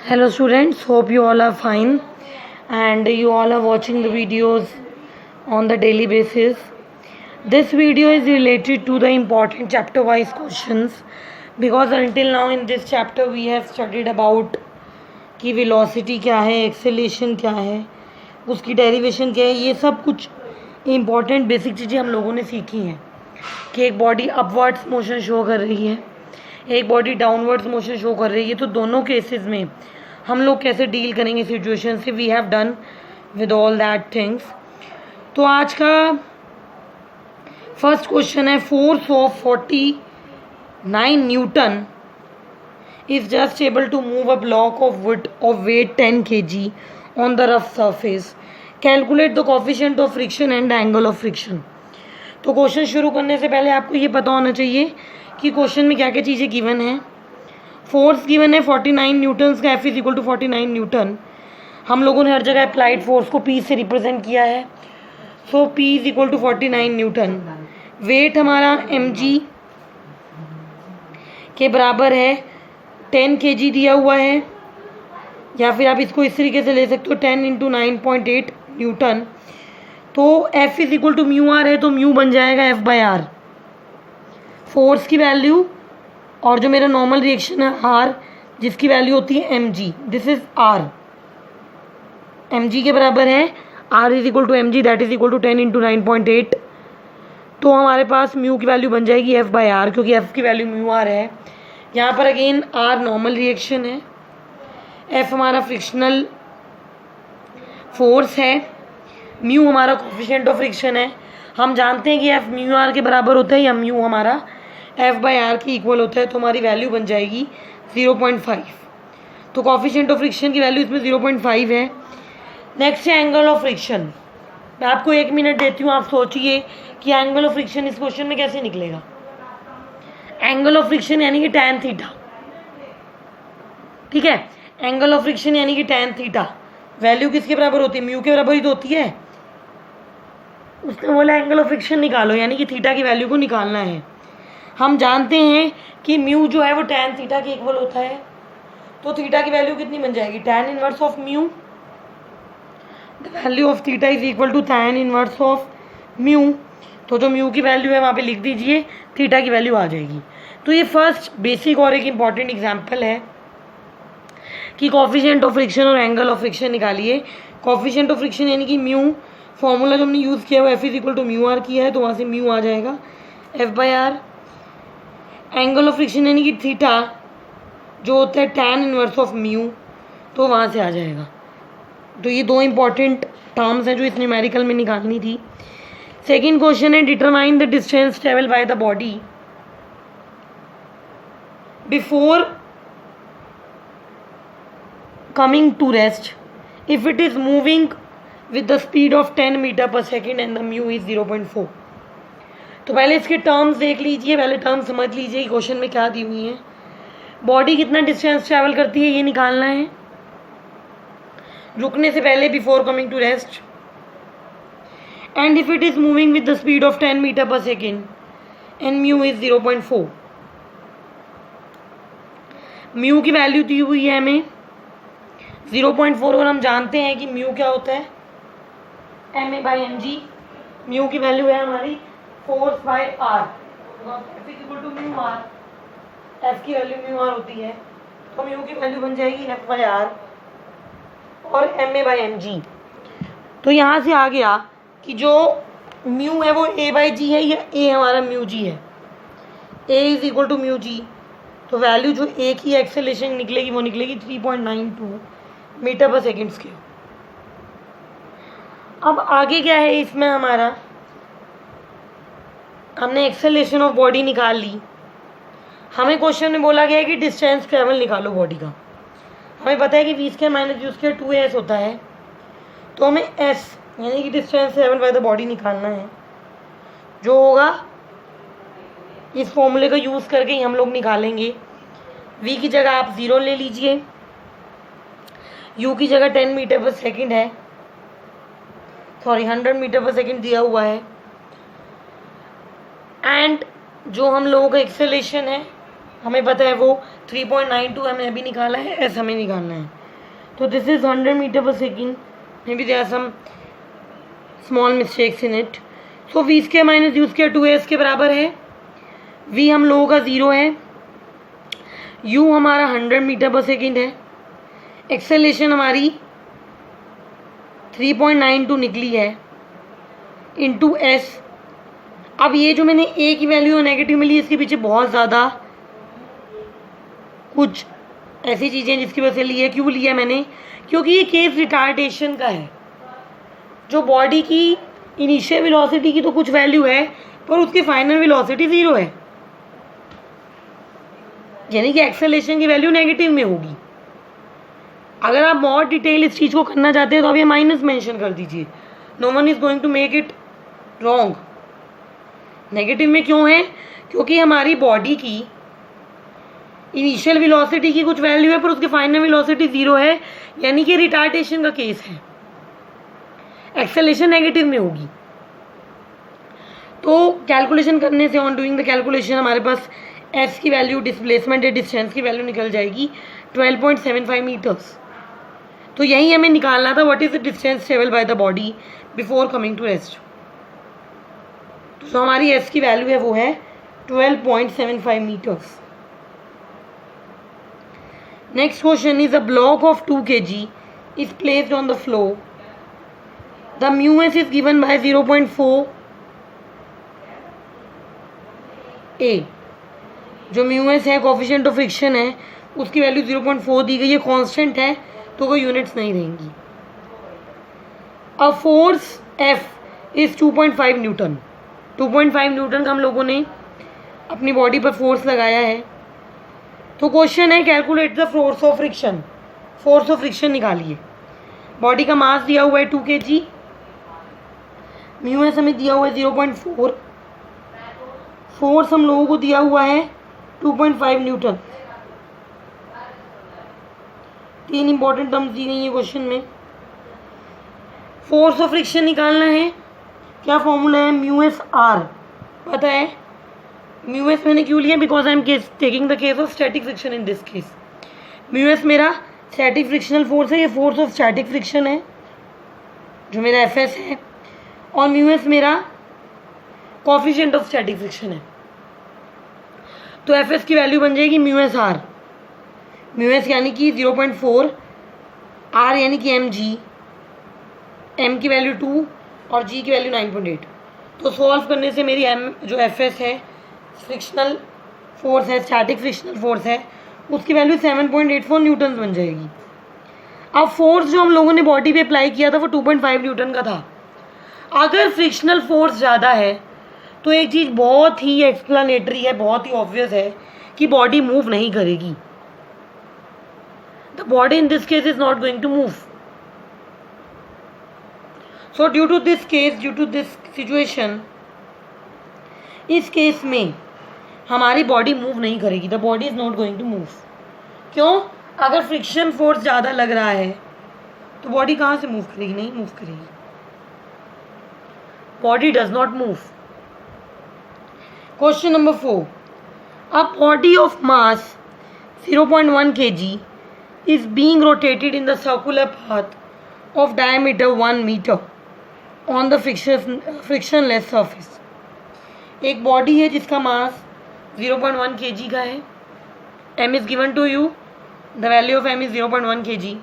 Hello students, hope you all are fine and you all are watching the videos on the daily basis. This video is related to the important chapter wise questions because until now in this chapter we have studied about कि velocity क्या है, acceleration क्या है, उसकी derivation क्या है, ये सब कुछ important basic चीज़ें हम लोगों ने सीखी हैं कि एक बॉडी अपवर्ड्स मोशन शो कर रही है, एक बॉडी डाउनवर्ड्स मोशन शो कर रही है, तो दोनों केसेस में हम लोग कैसे डील करेंगे सिचुएशन से. We have done with all that things. तो आज का फर्स्ट क्वेश्चन है, force of 49 newton is just able to move a block of wood of weight 10 kg on the rough surface. Calculate the coefficient of friction and angle of friction. तो question शुरू करने से पहले आपको ये पता होना चाहिए कि क्वेश्चन में क्या क्या चीज़ें गिवन है. फोर्स गिवन है 49 न्यूटन्स का, F is equal to 49 newton. हम लोगों ने हर जगह अप्लाइड फोर्स को P से रिप्रेजेंट किया है. So P is equal to 49 newton. Weight हमारा mg के बराबर है, 10 kg दिया हुआ है, या फिर आप इसको इस तरीके से ले सकते हो 10 इंटू 9.8 न्यूटन. तो F is equal to mu R है, तो म्यू बन जाएगा F बाई आर, फोर्स की वैल्यू, और जो मेरा नॉर्मल रिएक्शन है R जिसकी वैल्यू होती है mg. This is R. mg के बराबर है R is equal to mg, that is equal to 10 into 9.8. तो हमारे पास म्यू की वैल्यू बन जाएगी F बाई आर, क्योंकि F की वैल्यू म्यू आर है. यहाँ पर अगेन R नॉर्मल रिएक्शन है, F हमारा फ्रिक्शनल फोर्स है, म्यू हमारा कोफिशिएंट ऑफ फ्रिक्शन है. हम जानते हैं कि F म्यू आर के बराबर होता है या म्यू हमारा F बाई आर के इक्वल होता है, तो हमारी वैल्यू बन जाएगी 0.5. तो कोफिशिएंट ऑफ फ्रिक्शन की वैल्यू इसमें 0.5 है. नेक्स्ट है एंगल ऑफ फ्रिक्शन. मैं आपको 1 मिनट देती हूँ, आप सोचिए कि एंगल ऑफ फ्रिक्शन इस क्वेश्चन में कैसे निकलेगा. एंगल ऑफ फ्रिक्शन यानी कि tan थीटा, ठीक है. एंगल ऑफ फ्रिक्शन यानी कि tan थीटा, वैल्यू किसके बराबर होती है, म्यू के बराबर ही तो होती है. उसने बोला एंगल ऑफ फ्रिक्शन निकालो, यानी कि थीटा की वैल्यू को निकालना है. हम जानते हैं कि म्यू जो है वो tan थीटा के इक्वल होता है, तो थीटा की वैल्यू कितनी बन जाएगी, tan inverse of mu. The value of theta is equal to tan inverse of mu. तो जो म्यू की वैल्यू है वहाँ पे लिख दीजिए, थीटा की वैल्यू आ जाएगी. तो ये फर्स्ट बेसिक और एक इम्पॉर्टेंट एग्जाम्पल है कि कोफिशिएंट ऑफ फ्रिक्शन और एंगल ऑफ फ्रिक्शन निकालिए. कोफिशिएंट ऑफ फ्रिक्शन यानी कि म्यू, फॉर्मूला जो हमने यूज़ किया है वो F is equal to mu R किया है, तो वहाँ से म्यू आ जाएगा F by R. Angle of friction यानी कि थीटा जो होता है tan इनवर्स ऑफ म्यू, तो वहाँ से आ जाएगा. तो ये दो इंपॉर्टेंट टर्म्स हैं जो इस न्यूमेरिकल में निकालनी थी. सेकेंड क्वेश्चन है, determine the distance travel by the body before coming to rest if it is moving with the speed of 10 metre पर second and the mu is 0.4. तो पहले इसके टर्म्स देख लीजिए, पहले टर्म्स समझ लीजिए कि क्वेश्चन में क्या दी हुई है. बॉडी कितना डिस्टेंस ट्रैवल करती है ये निकालना है रुकने से पहले, before coming to rest. And if it is moving with the speed of 10 metre पर second and mu is 0.4. Mu की वैल्यू दी हुई है हमें 0.4, और हम जानते हैं कि म्यू क्या होता है, M A by M G. Mu की वैल्यू है हमारी force by R, F is equal to mu R. F की वैल्यू म्यू आर होती है, तो म्यू की वैल्यू बन जाएगी एफ बाई आर और M A by M G. तो यहाँ से आ गया कि जो म्यू है वो ए बाई जी है या ए हमारा म्यू जी है. ए is equal to mu G, तो वैल्यू जो ए की एक्सेलेरेशन निकलेगी वो निकलेगी 3.92 मीटर पर सेकेंड स्क्वायर. अब आगे क्या है इसमें हमारा, हमने एक्सेलेरेशन ऑफ बॉडी निकाल ली. हमें क्वेश्चन में बोला गया है कि डिस्टेंस ट्रेवल निकालो बॉडी का. हमें पता है कि V square minus U square 2as होता है, तो हमें s यानी कि distance travel by the body निकालना है. जो होगा इस फॉर्मूले का यूज़ करके ही हम लोग निकालेंगे. v की जगह आप 0 ले लीजिए, u की जगह 10 मीटर पर सेकेंड है, सॉरी 100 मीटर पर सेकेंड दिया हुआ है. एंड जो हम लोगों का एक्सेलेरेशन है हमें पता है वो 3.92 हमें अभी निकाला है, एस हमें निकालना है. तो दिस इज 100 मीटर पर second. May be there are some small mistakes in it. So V square minus U square 2s के बराबर है. v हम लोगों का 0 है, u हमारा 100 मीटर पर सेकेंड है, एक्सेलेरेशन हमारी 3.92 निकली है इंटू s. अब ये जो मैंने a की वैल्यू नेगेटिव मिली, इसके पीछे बहुत ज़्यादा कुछ ऐसी चीज़ें जिसकी वजह से लिया. क्यों लिया मैंने? क्योंकि ये केस रिटार्डेशन का है. जो बॉडी की इनिशियल वेलोसिटी की तो कुछ वैल्यू है, पर उसकी फाइनल वेलोसिटी 0 है, यानी कि एक्सेलेरेशन की वैल्यू नेगेटिव में होगी. अगर आप और डिटेल इस चीज़ को करना चाहते हैं तो आप ये माइनस मेंशन कर दीजिए. No one is going to make it wrong. Negative में क्यों है? क्योंकि हमारी बॉडी की इनिशियल वेलोसिटी की कुछ वैल्यू है, पर उसकी फाइनल वेलोसिटी 0 है, यानी कि रिटार्डेशन का केस है. एक्सेलेरेशन नेगेटिव में होगी. तो कैलकुलेशन करने से, ऑन डूइंग द कैलकुलेशन, हमारे पास एस की वैल्यू, डिस्प्लेसमेंट या डिस्टेंस की वैल्यू निकल जाएगी 12.75 मीटर्स. तो यही हमें निकालना था, what is the distance travel by the body before coming to rest. तो जो हमारी एस की वैल्यू है वो है 12.75 metres. Next question is a block of 2 kg is placed on the floor. The mu s is given by 0.4 a. जो mu s है, coefficient of friction है, उसकी वैल्यू 0.4 दी गई है. कांस्टेंट है तो कोई यूनिट्स नहीं रहेंगी. A force F is 2.5 Newton. 2.5 Newton का हम लोगों ने अपनी बॉडी पर फोर्स लगाया है. तो क्वेश्चन है calculate the force of friction. Force of friction निकालिए. बॉडी का मास दिया हुआ है 2 kg, म्यू एस हमें दिया हुआ है 0.4, फोर्स हम लोगों को दिया हुआ है 2.5 न्यूटन. 3 इंपॉर्टेंट टर्म्स दी गई है क्वेश्चन में. फोर्स ऑफ फ्रिक्शन निकालना है. क्या फॉर्मूला है? Mu S R. पता है म्यू एस मैंने क्यों लिया? Because I am taking the case of static friction in this case. Mu S मेरा स्टैटिक फ्रिक्शनल फोर्स है, ये फोर्स ऑफ स्टैटिक फ्रिक्शन है जो मेरा एफ एस है, और म्यू एस मेरा कोफिशिएंट ऑफ स्टैटिक फ्रिक्शन है. तो एफ एस की वैल्यू बन जाएगी mu S R. Mu S यानी कि 0.4, आर यानी कि एम जी, एम की वैल्यू 2 और जी की वैल्यू 9.8. तो सॉल्व करने से मेरी एम जो एफ एस है, फ्रिक्शनल फोर्स है, स्टैटिक फ्रिक्शनल फोर्स है, उसकी वैल्यू 7.84 न्यूटन बन जाएगी. अब फोर्स जो हम लोगों ने बॉडी पे अप्लाई किया था वो 2.5 न्यूटन का था. अगर फ्रिक्शनल फोर्स ज़्यादा है तो एक चीज़ बहुत ही एक्सप्लेनेटरी है, बहुत ही ऑब्वियस है कि बॉडी मूव नहीं करेगी. The body in this case is not going to move. So due to this case, due to this situation, इस केस में हमारी बॉडी मूव नहीं करेगी. The body is not going to move. क्यों? अगर friction force ज़्यादा लग रहा है तो बॉडी कहाँ से मूव करेगी? नहीं मूव करेगी. Body does not move. Question number 4. A body of mass 0.1 kg is being rotated in the circular path of diameter 1 meter on the frictionless surface. एक बॉडी है जिसका मास 0.1 kg का है. m is given to you. The value of m is 0.1 kg.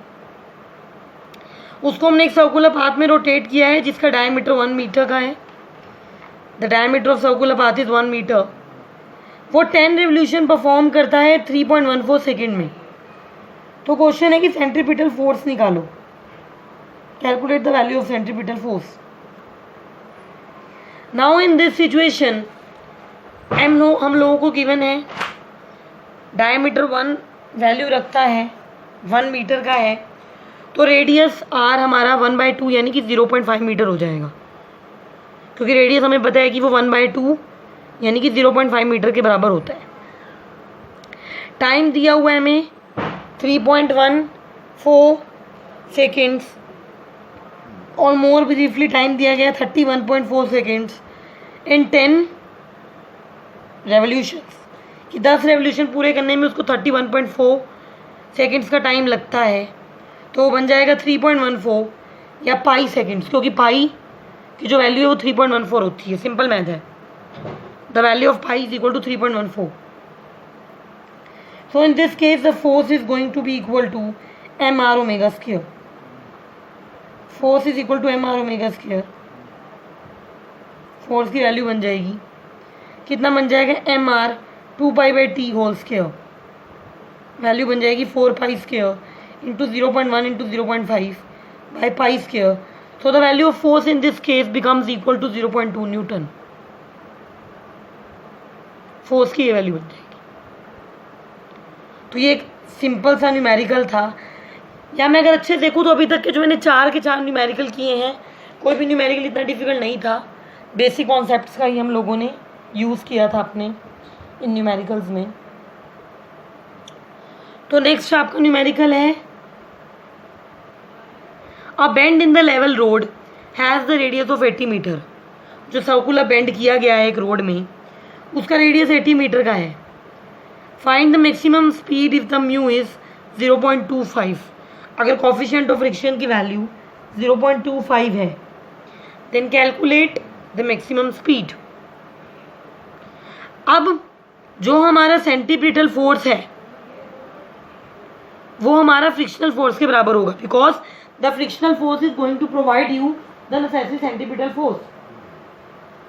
उसको हमने एक circular path में rotate किया है जिसका डायमीटर 1 मीटर का है. The diameter of circular path is 1 metre. वो 10 रिवोल्यूशन परफॉर्म करता है 3.14 सेकेंड में. तो क्वेश्चन है कि सेंट्रीपिटल फोर्स निकालो. Calculate the value of centripetal force. Now in this situation हम लोगों को गिवन है डायमीटर 1 वैल्यू रखता है 1 मीटर का है, तो रेडियस आर हमारा 1/2 यानी कि 0.5 मीटर हो जाएगा. क्योंकि रेडियस हमें पता है कि वो 1/2 यानी कि 0.5 मीटर के बराबर होता है. टाइम दिया हुआ है हमें 3.14 सेकेंड्स, और मोर ब्रीफली टाइम दिया गया 31.4 सेकेंड्स इन 10 रेवोल्यूशंस. कि 10 रेवोल्यूशन पूरे करने में उसको 31.4 सेकेंड्स का टाइम लगता है, तो बन जाएगा 3.14 या पाई सेकेंड्स, क्योंकि पाई की जो वैल्यू है वो 3.14 होती है। सिंपल मैथ है। The value of pi is equal to 3.14. So in this case the force is going to be equal to mr omega square. Force is equal to mr omega square. Force की value बन जाएगी, कितना बन जाएगा, M R 2π/t whole square, value बन जाएगी 4π square into 0.1 into 0.5 by pi square. So the value of force in this case becomes equal to 0.2 newton. Force की ये वैल्यू बन जाएगी. तो ये एक सिंपल सा न्यूमेरिकल था. या मैं अगर अच्छे देखूँ तो अभी तक के जो मैंने 4 के 4 न्यूमेरिकल किए हैं, कोई भी न्यूमेरिकल इतना डिफिकल्ट नहीं था. बेसिक कॉन्सेप्ट्स का ही हम लोगों ने यूज़ किया था अपने इन न्यूमेरिकल्स में. तो नेक्स्ट आपका न्यूमेरिकल है, a bend in the level road has the radius of 80 metre. जो सर्कुलर बेंड किया गया है एक रोड में, उसका रेडियस 80 मीटर का है. Find the maximum speed if the mu is 0.25. अगर कोफिशिएंट ऑफ फ्रिक्शन की वैल्यू 0.25 है, then calculate the maximum speed. अब जो हमारा सेंटीपिटल फोर्स है वो हमारा फ्रिक्शनल फोर्स के बराबर होगा, because the frictional force is going to provide you the necessary centripetal force.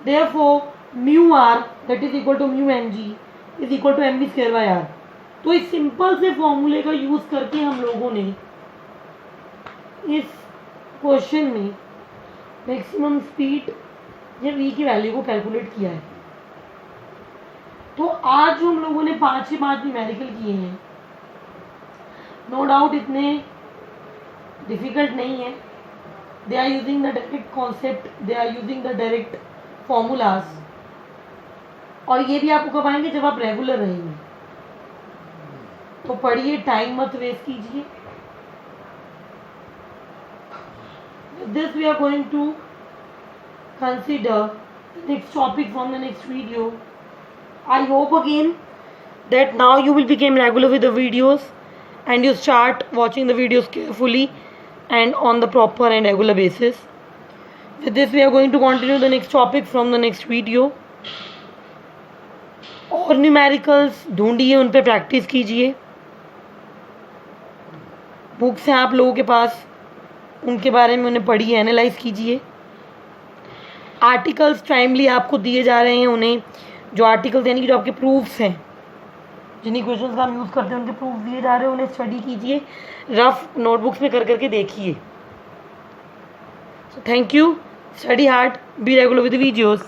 Therefore mu R that is equal to mu M G is equal to M V square by R. तो इस simple से फॉर्मूले का use करके हम लोगों ने इस क्वेश्चन में मैक्सिमम स्पीड या वी की वैल्यू को कैलकुलेट किया है. तो आज जो हम लोगों ने 5 के 5 न्यूमेरिकल किए हैं, नो डाउट इतने डिफिकल्ट नहीं है. They are using the direct concept, they are using the direct formulas. और ये भी आपको कब आएंगे, जब आप रेगुलर रहेंगे. तो पढ़िए, टाइम मत वेस्ट कीजिए. This we are going to consider the next topic from the next video. I hope again that now you will become regular with the videos and you start watching the videos carefully and on the proper and regular basis. With this we are going to continue the next topic from the next video. और numericals ढूंढिए, उन पे practice कीजिए. Books हैं आप लोगों के पास, उनके बारे में उन्हें पढ़िए, एनालाइज कीजिए. आर्टिकल्स टाइमली आपको दिए जा रहे हैं. उन्हें जो आर्टिकल्स यानी कि जो आपके प्रूफ्स हैं, जिन्हीं क्वेश्चंस का हम यूज़ करते हैं, उनके प्रूफ दिए जा रहे हैं. उन्हें स्टडी कीजिए, रफ नोटबुक्स में कर करके देखिए. So thank you. Study hard, be regular with videos.